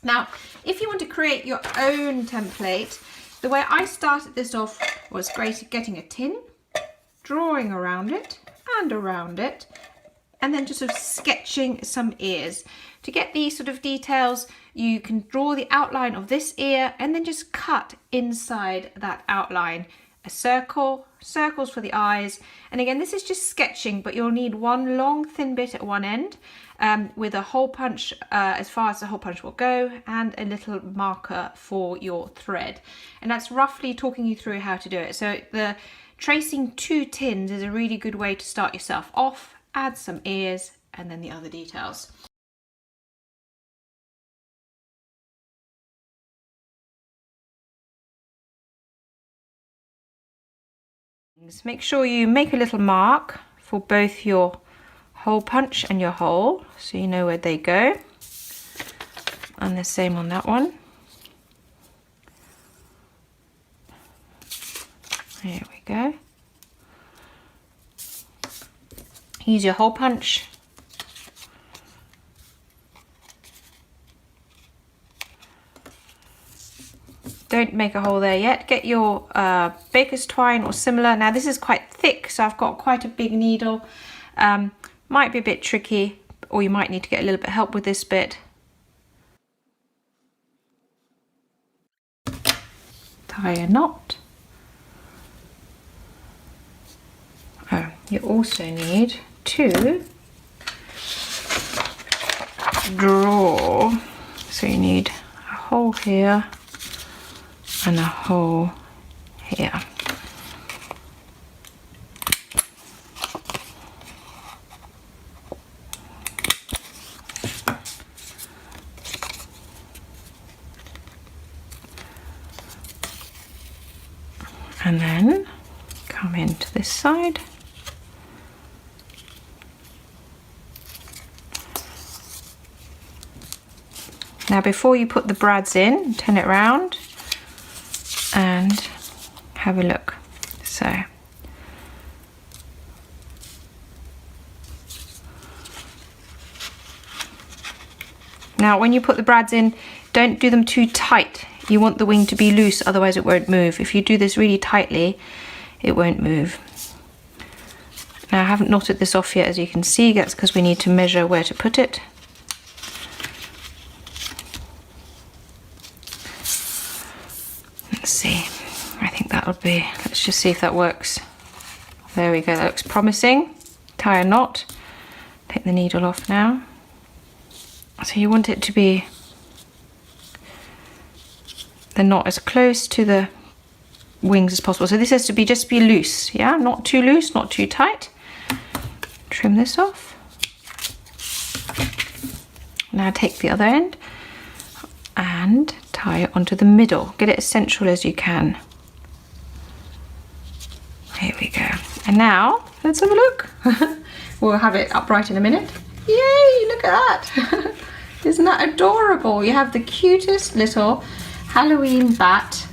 Now, if you want to create your own template, the way I started this off was getting a tin, drawing around it and around it, and then just sort of sketching some ears. To get these sort of details, you can draw the outline of this ear and then just cut inside that outline a circle, circles for the eyes. And again, this is just sketching, but you'll need one long thin bit at one end with a hole punch as far as the hole punch will go, and a little marker for your thread. And that's roughly talking you through how to do it. So the tracing 2 tins is a really good way to start yourself off. Add some ears and then the other details. Make sure you make a little mark for both your hole punch and your hole, so you know where they go. And the same on that one. There we go. Use your hole punch. Don't make a hole there yet. Get your baker's twine or similar. Now this is quite thick, so I've got quite a big needle. Might be a bit tricky, or you might need to get a little bit of help with this bit. Tie a knot. Oh, you also need to draw. So you need a hole here and a hole here. And then come into this side. Now before you put the brads in, turn it round and have a look. So now when you put the brads in, don't do them too tight. You want the wing to be loose, otherwise it won't move. If you do this really tightly, it won't move. Now I haven't knotted this off yet, as you can see. That's because we need to measure where to put it. Let's see, I think that'll be, let's just see if that works. There we go, that looks promising. Tie a knot, take the needle off now. So you want it to be, the knot as close to the wings as possible. So this has to be just be loose, yeah? Not too loose, not too tight. Trim this off. Now take the other end and tie it onto the middle. Get it as central as you can. Here we go. And now, let's have a look. We'll have it upright in a minute. Yay, look at that. Isn't that adorable? You have the cutest little Halloween bat